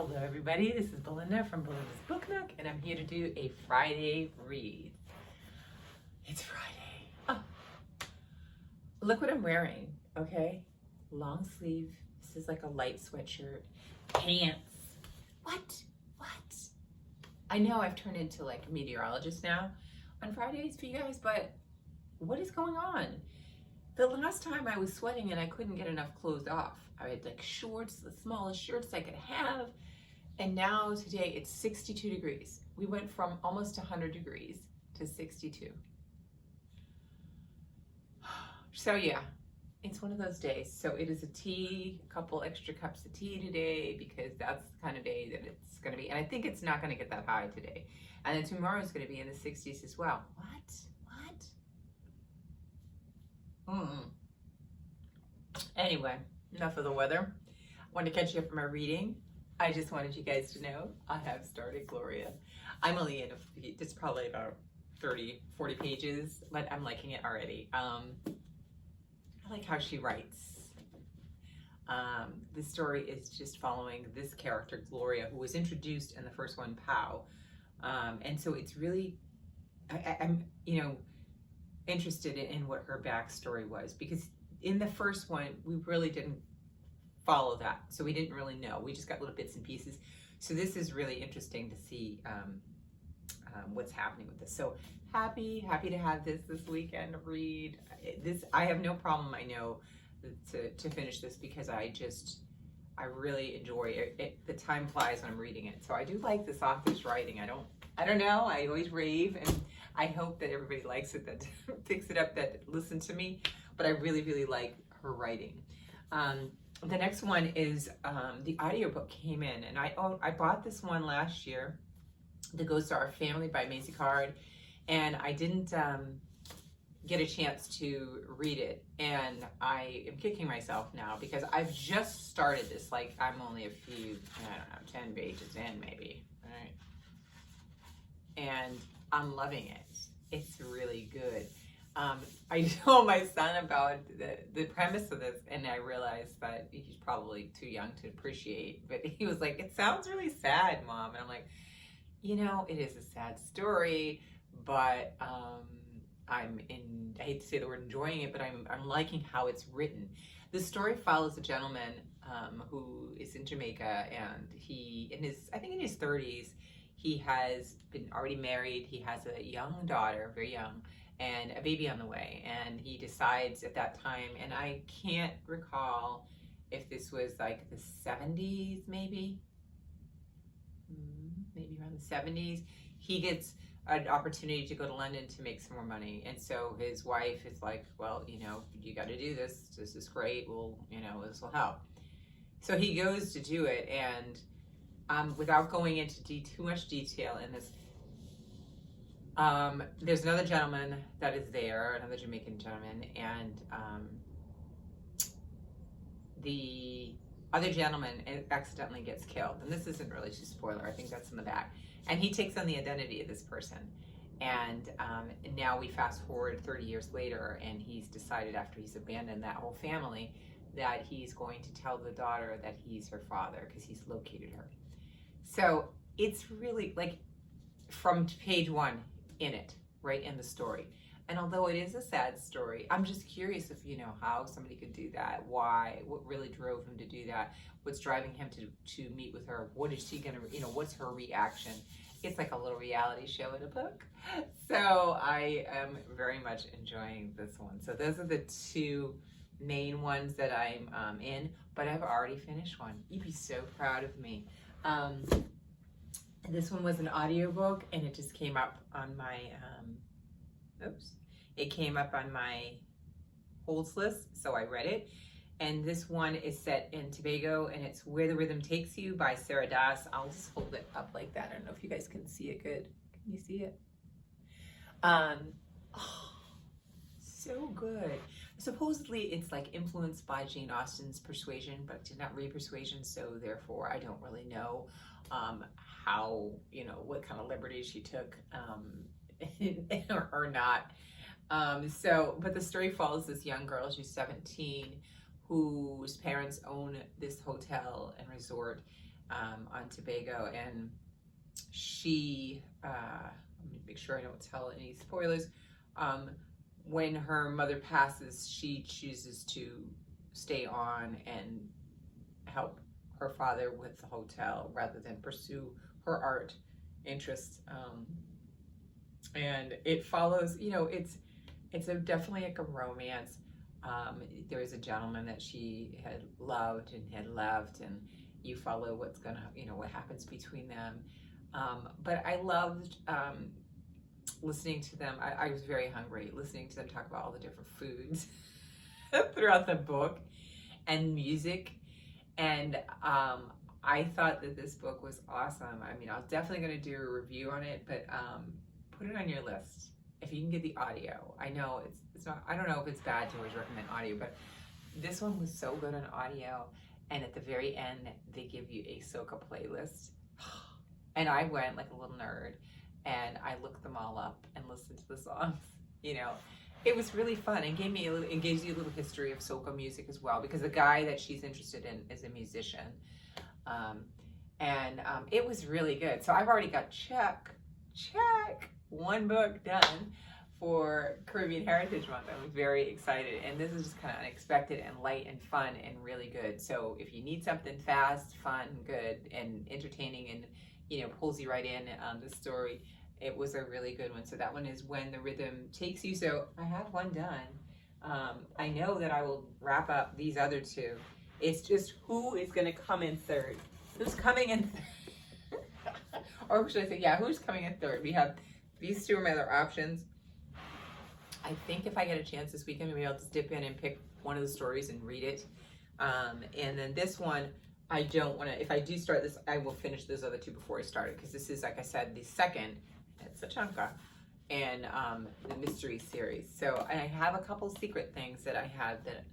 Hello everybody, this is Belinda from Belinda's Book Nook, and I'm here to do a Friday read. It's Friday. Oh, look what I'm wearing, okay? Long sleeve, this is like a light sweatshirt, pants. What? I know I've turned into like a meteorologist now on Fridays for you guys, but what is going on? The last time I was sweating and I couldn't get enough clothes off. I had like shorts, the smallest shorts I could have. And now today it's 62 degrees. We went from almost 100 degrees to 62. So yeah, it's one of those days. So it is a tea, a couple extra cups of tea today because that's the kind of day that it's gonna be. And I think it's not gonna get that high today. And then tomorrow is gonna be in the 60s as well. What? Anyway, enough of the weather. I want to catch you up on my reading. I just wanted you guys to know I have started Gloria. I'm only in it's probably about 30, 40 pages, but I'm liking it already. I like how she writes. The story is just following this character, Gloria, who was introduced in the first one, Pow. And so it's really, I'm interested in what her backstory was, because in the first one, we really didn't follow that. So we didn't really know. We just got little bits and pieces. So this is really interesting to see what's happening with this. So happy to have this weekend to read. I have no problem, I know, to finish this because I really enjoy it. The time flies when I'm reading it. So I do like this author's writing. I don't know. I always rave, and I hope that everybody likes it, that picks it up, that listens to me. But I really like her writing. The next one is the audiobook came in, and I bought this one last year, The Ghosts of Our Family by Maisie Card, and I didn't get a chance to read it, and I am kicking myself now because I've just started this. Like, I'm only a few, 10 pages in maybe, right? And I'm loving it. It's really good. I told my son about the premise of this, and I realized that he's probably too young to appreciate, but he was like, "It sounds really sad, Mom." And I'm like, it is a sad story, but I hate to say the word enjoying it, but I'm liking how it's written. The story follows a gentleman who is in Jamaica, and I think in his 30s, he has been already married. He has a young daughter, very young, and a baby on the way. And he decides at that time, and I can't recall if this was like the 70s, maybe around the 70s, he gets an opportunity to go to London to make some more money. And so his wife is like, well, you got to do this. This is great. Well, this will help. So he goes to do it, and without going into too much detail in this, there's another gentleman that is there, another Jamaican gentleman, and the other gentleman accidentally gets killed. And this isn't really too spoiler, I think that's in the back. And he takes on the identity of this person. And now we fast forward 30 years later, and he's decided, after he's abandoned that whole family, that he's going to tell the daughter that he's her father because he's located her. So it's really like from page one in it, right in the story. And although it is a sad story, I'm just curious if how somebody could do that, why, what really drove him to do that, what's driving him to meet with her, what is she gonna, what's her reaction. It's like a little reality show in a book. So I am very much enjoying this one. So those are the two main ones that I'm in, but I've already finished one. You'd be so proud of me. This one was an audiobook, and it just came up on my it came up on my holds list, so I read it. And this one is set in Tobago, and it's Where the Rhythm Takes You by Sarah Das. I'll just hold it up like that. I don't know if you guys can see it good. Can you see it? So good. Supposedly it's like influenced by Jane Austen's Persuasion, but I did not read Persuasion, so therefore I don't really know how, what kind of liberties she took or not. But the story follows this young girl, she's 17, whose parents own this hotel and resort, on Tobago, and she, let me make sure I don't tell any spoilers. When her mother passes, she chooses to stay on and help her father with the hotel rather than pursue her art interests. And it follows, it's definitely like a romance. There is a gentleman that she had loved and had left, and you follow what happens between them. But I loved listening to them. I was very hungry listening to them talk about all the different foods throughout the book and music. And I thought that this book was awesome. I mean, I was definitely going to do a review on it, but put it on your list if you can get the audio. I know it's not, I don't know if it's bad to always recommend audio, but this one was so good on audio. And at the very end, they give you a Soca playlist. And I went like a little nerd and I looked them all up and listened to the songs. It was really fun and gives you a little history of soca music as well, because the guy that she's interested in is a musician. It was really good. So I've already got check, one book done for Caribbean Heritage Month. I'm very excited, and this is just kind of unexpected and light and fun and really good. So if you need something fast, fun, good, and entertaining, and pulls you right in on the story, it was a really good one. So that one is When the Rhythm Takes You. So I have one done. I know that I will wrap up these other two. It's just who is going to come in third. Who's coming in third? Or should I say, yeah, who's coming in third? We have these two are my other options. I think if I get a chance this weekend, maybe I'll just dip in and pick one of the stories and read it. And then this one, I don't want to, if I do start this, I will finish those other two before I start it, because this is, like I said, the second, it's a chunka, and the mystery series. So I have a couple secret things that I have that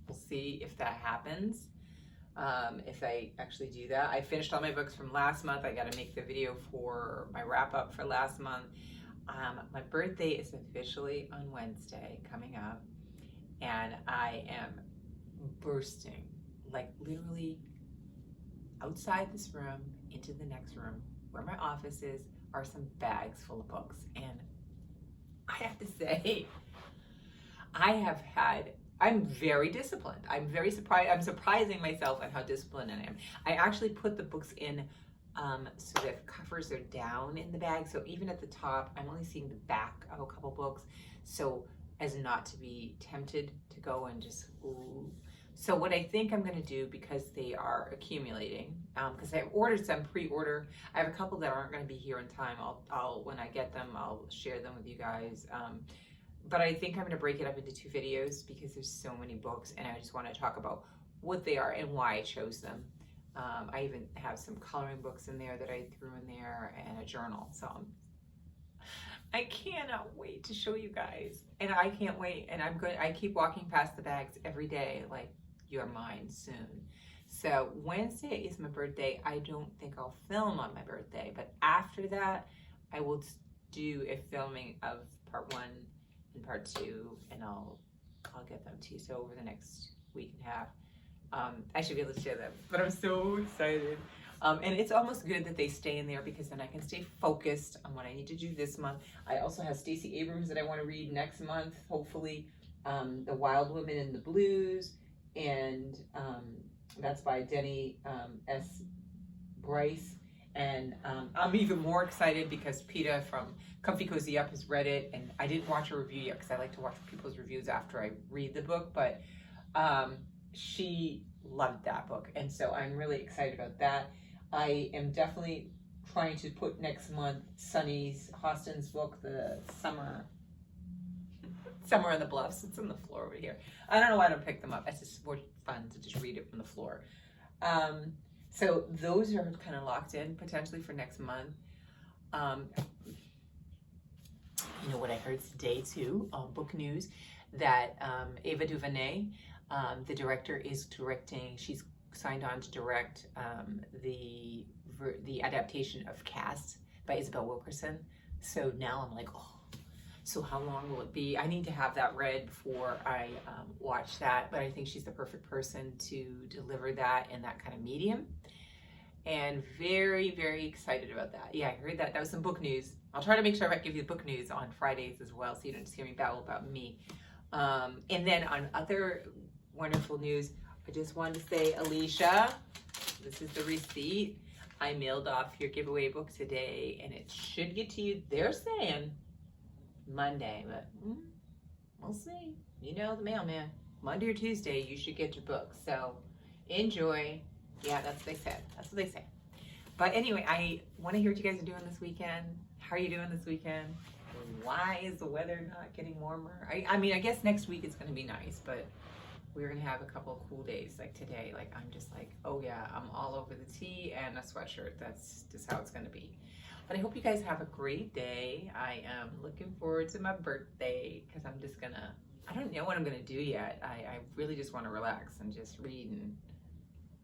we'll see if that happens. If I actually do that. I finished all my books from last month. I got to make the video for my wrap up for last month. My birthday is officially on Wednesday coming up, and I am bursting, like literally outside this room into the next room where my office is are some bags full of books. And I have to say, I'm very disciplined. I'm very surprised. I'm surprising myself at how disciplined I am. I actually put the books in so that covers are down in the bag. So even at the top, I'm only seeing the back of a couple books, so as not to be tempted to go and just, ooh. So what I think I'm going to do, because they are accumulating, because I've ordered some pre-order. I have a couple that aren't going to be here in time. I'll when I get them, I'll share them with you guys. But I think I'm going to break it up into 2 videos because there's so many books, and I just want to talk about what they are and why I chose them. I even have some coloring books in there that I threw in there, and a journal. So I cannot wait to show you guys, and I can't wait. And I keep walking past the bags every day, like, you're mine soon. So Wednesday is my birthday. I don't think I'll film on my birthday, but after that, I will do a filming of part 1 and part 2, and I'll get them to you. So over the next week and a half, I should be able to share them, but I'm so excited. And it's almost good that they stay in there, because then I can stay focused on what I need to do this month. I also have Stacey Abrams that I want to read next month, hopefully. The Wild Woman in the Blues, and that's by Denny S. Bryce. And I'm even more excited because PETA from Comfy Cozy Up has read it, and I didn't watch a review yet because I like to watch people's reviews after I read the book, but she loved that book, and so I'm really excited about that. I am definitely trying to put next month Sunny's Hostin's book, The Summer on the Bluffs. It's on the floor over here. I don't know why I don't pick them up. It's just more fun to just read it from the floor. So those are kind of locked in potentially for next month. You know what I heard today too, book news, that Ava DuVernay, the director, is directing. She's signed on to direct the adaptation of Caste by Isabel Wilkerson. So now I'm like, oh. So how long will it be? I need to have that read before I watch that, but I think she's the perfect person to deliver that in that kind of medium. And very, very excited about that. Yeah, I heard that. That was some book news. I'll try to make sure I give you the book news on Fridays as well, so you don't just hear me babble about me. And then on other wonderful news, I just wanted to say, Alicia, this is the receipt. I mailed off your giveaway book today, and it should get to you, they're saying, Monday, but we'll see. You know the mailman. Monday or Tuesday, you should get your book. So enjoy. Yeah, that's what they said. That's what they say. But anyway, I want to hear what you guys are doing this weekend. How are you doing this weekend? Why is the weather not getting warmer? I mean, I guess next week it's going to be nice, but we're going to have a couple of cool days like today. Like, I'm just like, oh yeah, I'm all over the tee and a sweatshirt. That's just how it's going to be. But I hope you guys have a great day. I am looking forward to my birthday because I'm just going to, I don't know what I'm going to do yet. I really just want to relax and just read. And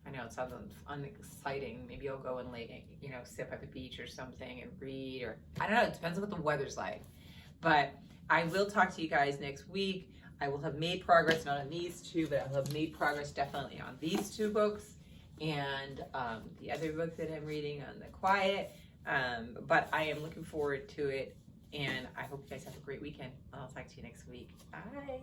I know it sounds unexciting. Maybe I'll go and sip at the beach or something and read, or I don't know. It depends on what the weather's like. But I will talk to you guys next week. I will have made progress, not on these two, but I'll have made progress definitely on these two books and the other book that I'm reading on The Quiet. But I am looking forward to it, and I hope you guys have a great weekend. I'll talk to you next week. Bye.